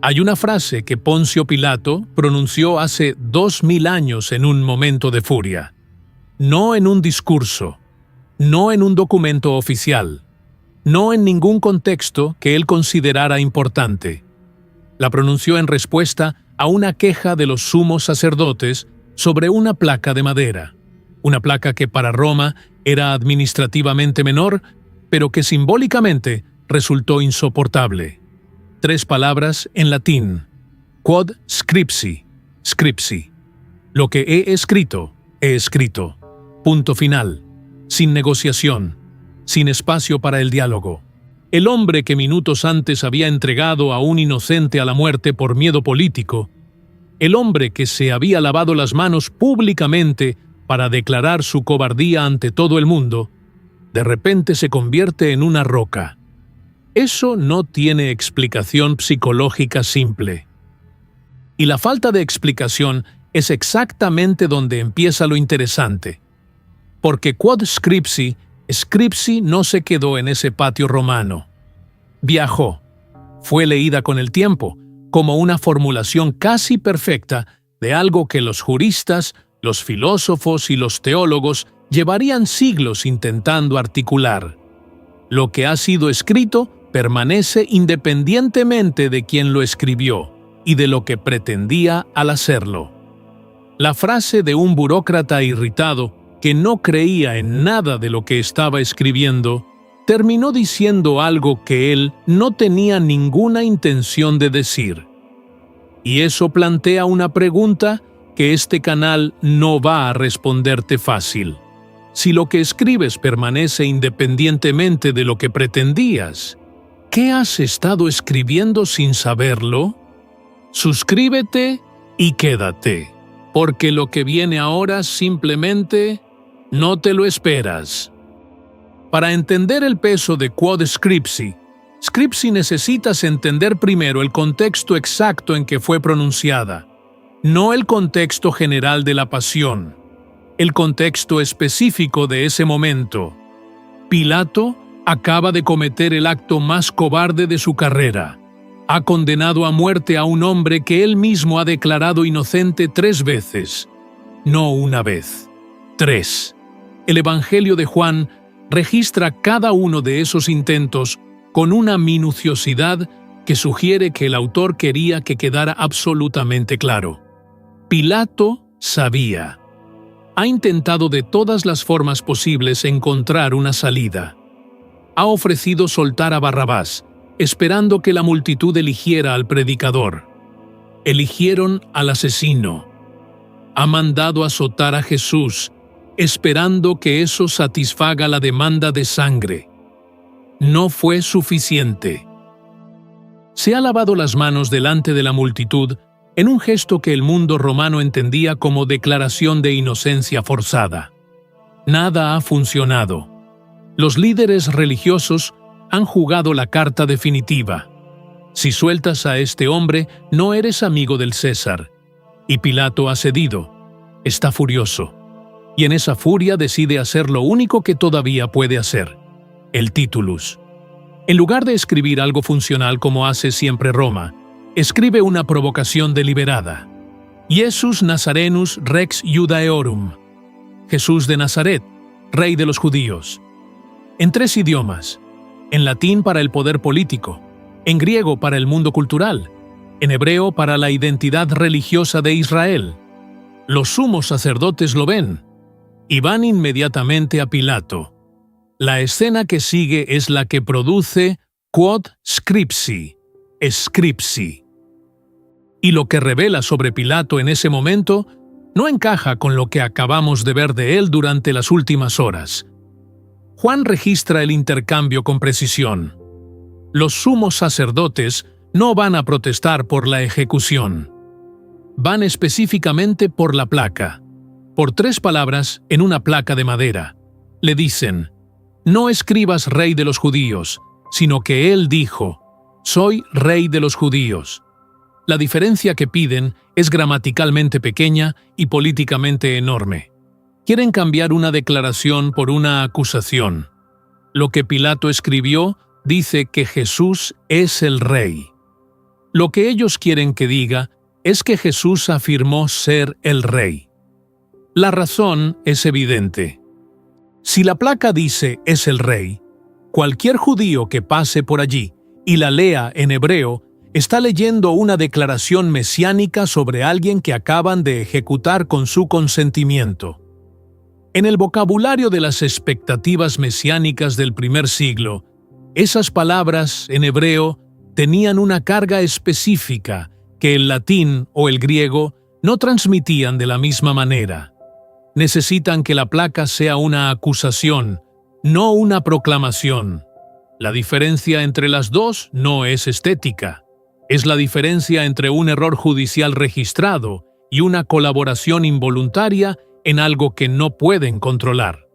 Hay una frase que Poncio Pilato pronunció hace 2000 años en un momento de furia. No en un discurso, no en un documento oficial, no en ningún contexto que él considerara importante. La pronunció en respuesta a una queja de los sumos sacerdotes sobre una placa de madera, una placa que para Roma era administrativamente menor, pero que simbólicamente resultó insoportable. 3 palabras en latín: quod scripsi, scripsi. Lo que he escrito, he escrito. Punto final. Sin negociación, sin espacio para el diálogo. El hombre que minutos antes había entregado a un inocente a la muerte por miedo político, el hombre que se había lavado las manos públicamente para declarar su cobardía ante todo el mundo, de repente se convierte en una roca. Eso no tiene explicación psicológica simple. Y la falta de explicación es exactamente donde empieza lo interesante. Porque quod scripsi, scripsi no se quedó en ese patio romano. Viajó. Fue leída con el tiempo, como una formulación casi perfecta de algo que los juristas, los filósofos y los teólogos llevarían siglos intentando articular. Lo que ha sido escrito permanece independientemente de quien lo escribió y de lo que pretendía al hacerlo. La frase de un burócrata irritado que no creía en nada de lo que estaba escribiendo, terminó diciendo algo que él no tenía ninguna intención de decir. Y eso plantea una pregunta que este canal no va a responderte fácil. Si lo que escribes permanece independientemente de lo que pretendías, ¿qué has estado escribiendo sin saberlo? Suscríbete y quédate, porque lo que viene ahora simplemente no te lo esperas. Para entender el peso de quod scripsi, necesitas entender primero el contexto exacto en que fue pronunciada, no el contexto general de la pasión, el contexto específico de ese momento. Pilato acaba de cometer el acto más cobarde de su carrera. Ha condenado a muerte a un hombre que él mismo ha declarado inocente 3 veces. No una vez, 3. El Evangelio de Juan registra cada uno de esos intentos con una minuciosidad que sugiere que el autor quería que quedara absolutamente claro. Pilato sabía. Ha intentado de todas las formas posibles encontrar una salida. Ha ofrecido soltar a Barrabás, esperando que la multitud eligiera al predicador. Eligieron al asesino. Ha mandado azotar a Jesús, esperando que eso satisfaga la demanda de sangre. No fue suficiente. Se ha lavado las manos delante de la multitud en un gesto que el mundo romano entendía como declaración de inocencia forzada. Nada ha funcionado. Los líderes religiosos han jugado la carta definitiva. Si sueltas a este hombre, no eres amigo del César. Y Pilato ha cedido. Está furioso. Y en esa furia decide hacer lo único que todavía puede hacer: el titulus. En lugar de escribir algo funcional como hace siempre Roma, escribe una provocación deliberada. Iesus Nazarenus Rex Judaeorum. Jesús de Nazaret, rey de los judíos. En 3 idiomas: en latín para el poder político, en griego para el mundo cultural, en hebreo para la identidad religiosa de Israel. Los sumos sacerdotes lo ven y van inmediatamente a Pilato. La escena que sigue es la que produce quod scripsi, scripsi. Y lo que revela sobre Pilato en ese momento no encaja con lo que acabamos de ver de él durante las últimas horas. Juan registra el intercambio con precisión. Los sumos sacerdotes no van a protestar por la ejecución. Van específicamente por la placa. Por 3 palabras en una placa de madera. Le dicen: no escribas rey de los judíos, sino que él dijo: soy rey de los judíos. La diferencia que piden es gramaticalmente pequeña y políticamente enorme. Quieren cambiar una declaración por una acusación. Lo que Pilato escribió dice que Jesús es el rey. Lo que ellos quieren que diga es que Jesús afirmó ser el Rey. La razón es evidente. Si la placa dice es el Rey, cualquier judío que pase por allí y la lea en hebreo está leyendo una declaración mesiánica sobre alguien que acaban de ejecutar con su consentimiento. En el vocabulario de las expectativas mesiánicas del primer siglo, esas palabras en hebreo tenían una carga específica que el latín o el griego no transmitían de la misma manera. Necesitan que la placa sea una acusación, no una proclamación. La diferencia entre las dos no es estética. Es la diferencia entre un error judicial registrado y una colaboración involuntaria en algo que no pueden controlar.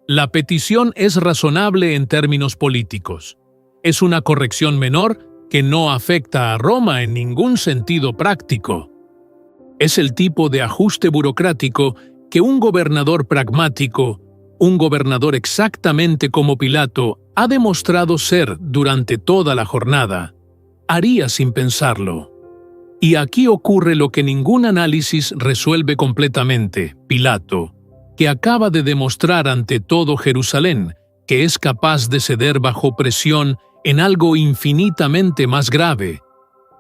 La petición es razonable en términos políticos. Es una corrección menor que no afecta a Roma en ningún sentido práctico. Es el tipo de ajuste burocrático que un gobernador pragmático, un gobernador exactamente como Pilato, ha demostrado ser durante toda la jornada, haría sin pensarlo. Y aquí ocurre lo que ningún análisis resuelve completamente. Pilato, que acaba de demostrar ante todo Jerusalén que es capaz de ceder bajo presión en algo infinitamente más grave,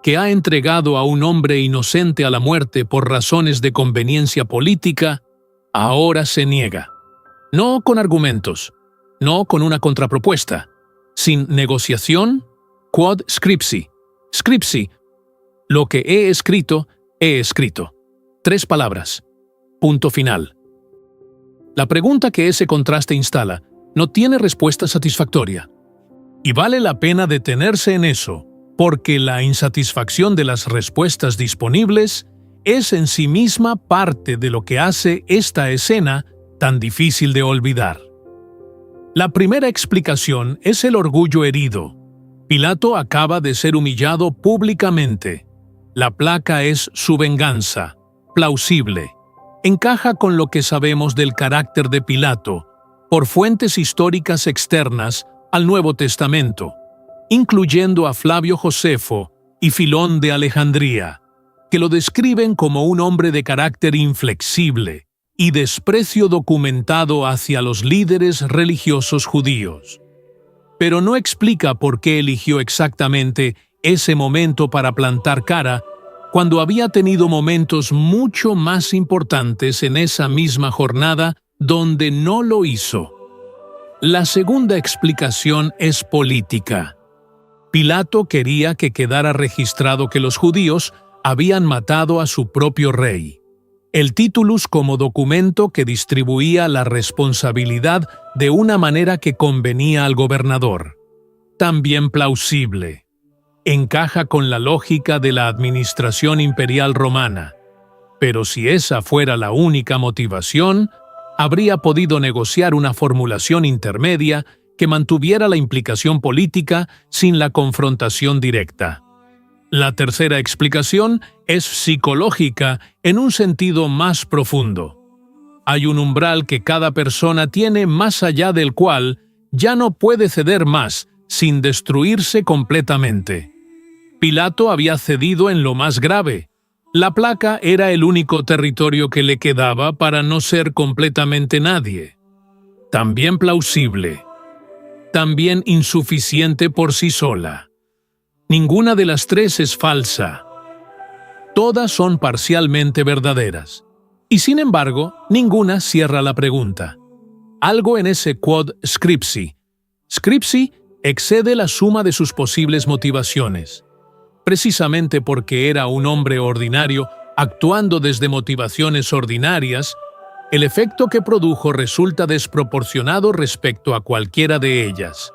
que ha entregado a un hombre inocente a la muerte por razones de conveniencia política, ahora se niega. No con argumentos, no con una contrapropuesta, sin negociación, quod scripsi. Scripsi, lo que he escrito, he escrito. 3 palabras. Punto final. La pregunta que ese contraste instala no tiene respuesta satisfactoria. Y vale la pena detenerse en eso, porque la insatisfacción de las respuestas disponibles es en sí misma parte de lo que hace esta escena tan difícil de olvidar. La primera explicación es el orgullo herido. Pilato acaba de ser humillado públicamente. La placa es su venganza, plausible. Encaja con lo que sabemos del carácter de Pilato, por fuentes históricas externas al Nuevo Testamento, incluyendo a Flavio Josefo y Filón de Alejandría, que lo describen como un hombre de carácter inflexible y desprecio documentado hacia los líderes religiosos judíos. Pero no explica por qué eligió exactamente ese momento para plantar cara cuando había tenido momentos mucho más importantes en esa misma jornada donde no lo hizo. La segunda explicación es política. Pilato quería que quedara registrado que los judíos habían matado a su propio rey. El titulus como documento que distribuía la responsabilidad de una manera que convenía al gobernador. También plausible. Encaja con la lógica de la administración imperial romana. Pero si esa fuera la única motivación, habría podido negociar una formulación intermedia que mantuviera la implicación política sin la confrontación directa. La tercera explicación es psicológica en un sentido más profundo. Hay un umbral que cada persona tiene más allá del cual ya no puede ceder más sin destruirse completamente. Pilato había cedido en lo más grave. La placa era el único territorio que le quedaba para no ser completamente nadie. También plausible. También insuficiente por sí sola. Ninguna de las tres es falsa. Todas son parcialmente verdaderas. Y sin embargo, ninguna cierra la pregunta. Algo en ese quod scripsi. Scripsi excede la suma de sus posibles motivaciones. Precisamente porque era un hombre ordinario actuando desde motivaciones ordinarias, el efecto que produjo resulta desproporcionado respecto a cualquiera de ellas.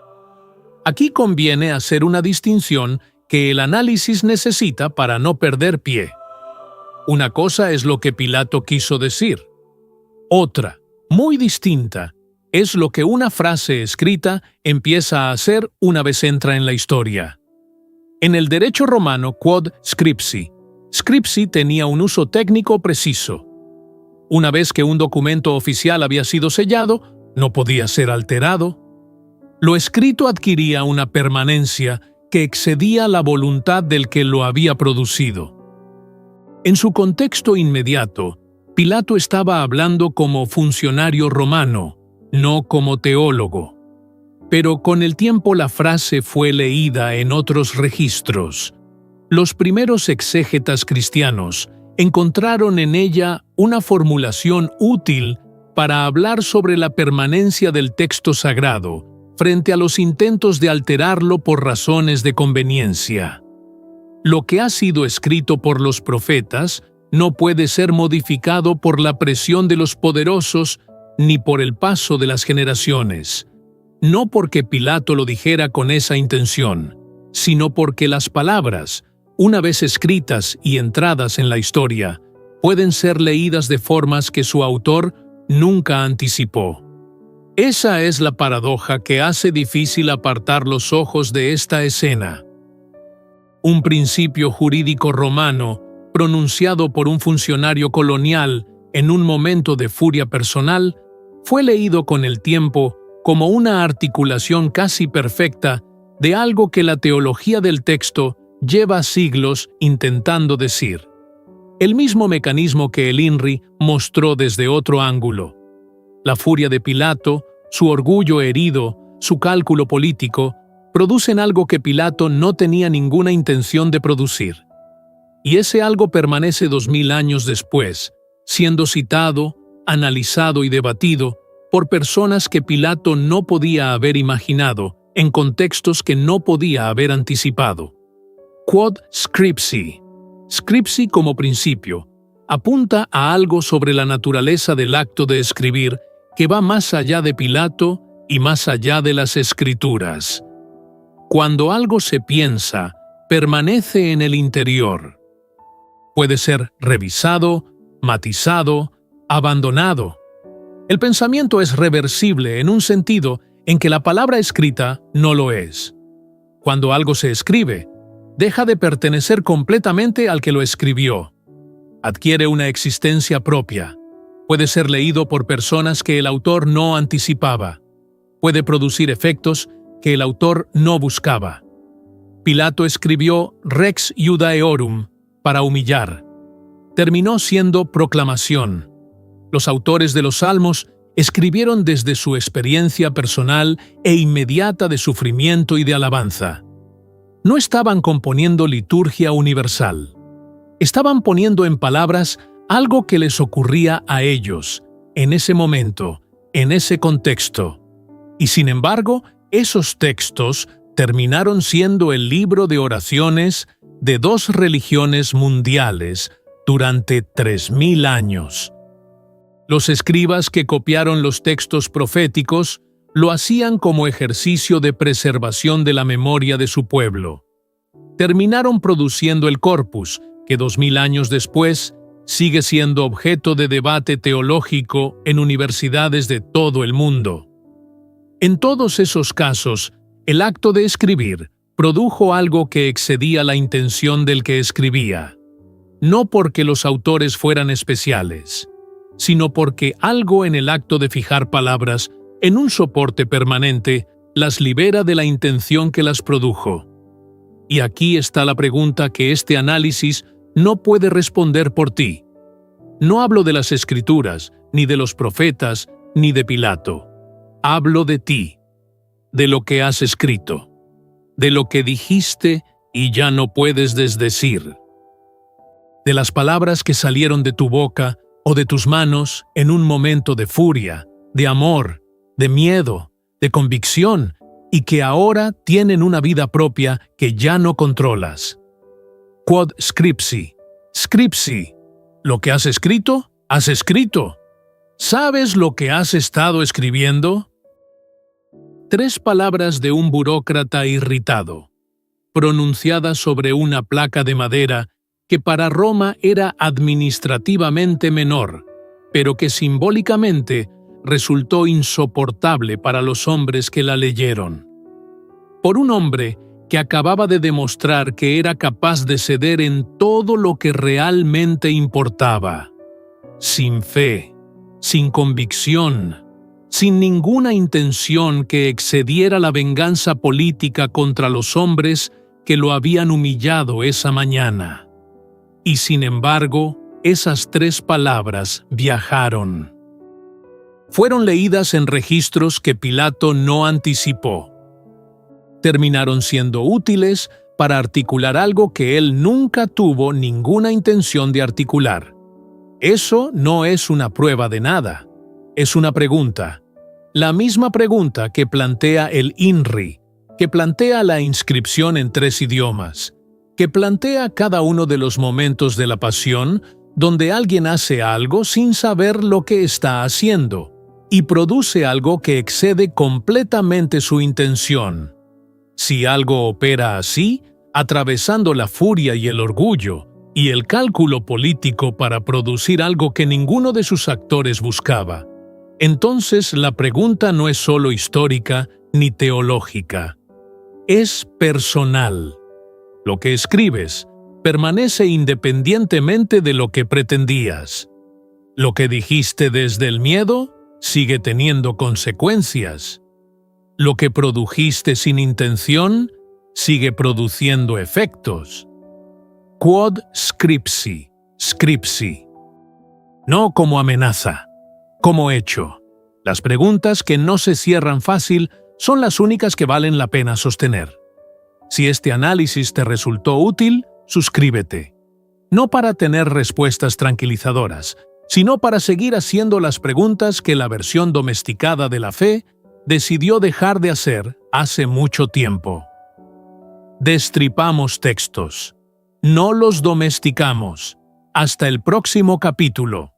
Aquí conviene hacer una distinción que el análisis necesita para no perder pie. Una cosa es lo que Pilato quiso decir. Otra, muy distinta, es lo que una frase escrita empieza a hacer una vez entra en la historia. En el derecho romano, quod scripsi, scripsi tenía un uso técnico preciso. Una vez que un documento oficial había sido sellado, no podía ser alterado. Lo escrito adquiría una permanencia que excedía la voluntad del que lo había producido. En su contexto inmediato, Pilato estaba hablando como funcionario romano, no como teólogo. Pero con el tiempo la frase fue leída en otros registros. Los primeros exégetas cristianos encontraron en ella una formulación útil para hablar sobre la permanencia del texto sagrado frente a los intentos de alterarlo por razones de conveniencia. Lo que ha sido escrito por los profetas no puede ser modificado por la presión de los poderosos ni por el paso de las generaciones, no porque Pilato lo dijera con esa intención, sino porque las palabras, una vez escritas y entradas en la historia, pueden ser leídas de formas que su autor nunca anticipó. Esa es la paradoja que hace difícil apartar los ojos de esta escena. Un principio jurídico romano, pronunciado por un funcionario colonial en un momento de furia personal, fue leído con el tiempo como una articulación casi perfecta de algo que la teología del texto lleva siglos intentando decir. El mismo mecanismo que el INRI mostró desde otro ángulo. La furia de Pilato, su orgullo herido, su cálculo político, producen algo que Pilato no tenía ninguna intención de producir. Y ese algo permanece 2000 años después, siendo citado, analizado y debatido por personas que Pilato no podía haber imaginado, en contextos que no podía haber anticipado. Quod scripsi. Scripsi como principio apunta a algo sobre la naturaleza del acto de escribir que va más allá de Pilato y más allá de las escrituras. Cuando algo se piensa, permanece en el interior. Puede ser revisado, matizado, abandonado. El pensamiento es reversible en un sentido en que la palabra escrita no lo es. Cuando algo se escribe, deja de pertenecer completamente al que lo escribió. Adquiere una existencia propia. Puede ser leído por personas que el autor no anticipaba. Puede producir efectos que el autor no buscaba. Pilato escribió Rex Judaeorum para humillar. Terminó siendo proclamación. Los autores de los Salmos escribieron desde su experiencia personal e inmediata de sufrimiento y de alabanza. No estaban componiendo liturgia universal. Estaban poniendo en palabras algo que les ocurría a ellos, en ese momento, en ese contexto. Y sin embargo, esos textos terminaron siendo el libro de oraciones de dos religiones mundiales durante 3000 años. Los escribas que copiaron los textos proféticos lo hacían como ejercicio de preservación de la memoria de su pueblo. Terminaron produciendo el corpus, que 2000 años después sigue siendo objeto de debate teológico en universidades de todo el mundo. En todos esos casos, el acto de escribir produjo algo que excedía la intención del que escribía, no porque los autores fueran especiales, sino porque algo en el acto de fijar palabras en un soporte permanente las libera de la intención que las produjo. Y aquí está la pregunta que este análisis no puede responder por ti. No hablo de las Escrituras, ni de los profetas, ni de Pilato. Hablo de ti, de lo que has escrito, de lo que dijiste y ya no puedes desdecir, de las palabras que salieron de tu boca o de tus manos en un momento de furia, de amor, de miedo, de convicción, y que ahora tienen una vida propia que ya no controlas. Quod scripsi. Scripsi. Lo que has escrito, has escrito. ¿Sabes lo que has estado escribiendo? 3 palabras de un burócrata irritado, pronunciadas sobre una placa de madera que para Roma era administrativamente menor, pero que simbólicamente resultó insoportable para los hombres que la leyeron. Por un hombre que acababa de demostrar que era capaz de ceder en todo lo que realmente importaba, sin fe, sin convicción, sin ninguna intención que excediera la venganza política contra los hombres que lo habían humillado esa mañana. Y sin embargo, esas 3 palabras viajaron. Fueron leídas en registros que Pilato no anticipó. Terminaron siendo útiles para articular algo que él nunca tuvo ninguna intención de articular. Eso no es una prueba de nada, es una pregunta. La misma pregunta que plantea el INRI, que plantea la inscripción en 3 idiomas, que plantea cada uno de los momentos de la pasión donde alguien hace algo sin saber lo que está haciendo y produce algo que excede completamente su intención. Si algo opera así, atravesando la furia y el orgullo y el cálculo político para producir algo que ninguno de sus actores buscaba, entonces la pregunta no es solo histórica ni teológica. Es personal. Lo que escribes permanece independientemente de lo que pretendías. Lo que dijiste desde el miedo sigue teniendo consecuencias. Lo que produjiste sin intención sigue produciendo efectos. Quod scripsi, scripsi. No como amenaza, como hecho. Las preguntas que no se cierran fácil son las únicas que valen la pena sostener. Si este análisis te resultó útil, suscríbete. No para tener respuestas tranquilizadoras, sino para seguir haciendo las preguntas que la versión domesticada de la fe decidió dejar de hacer hace mucho tiempo. Destripamos textos. No los domesticamos. Hasta el próximo capítulo.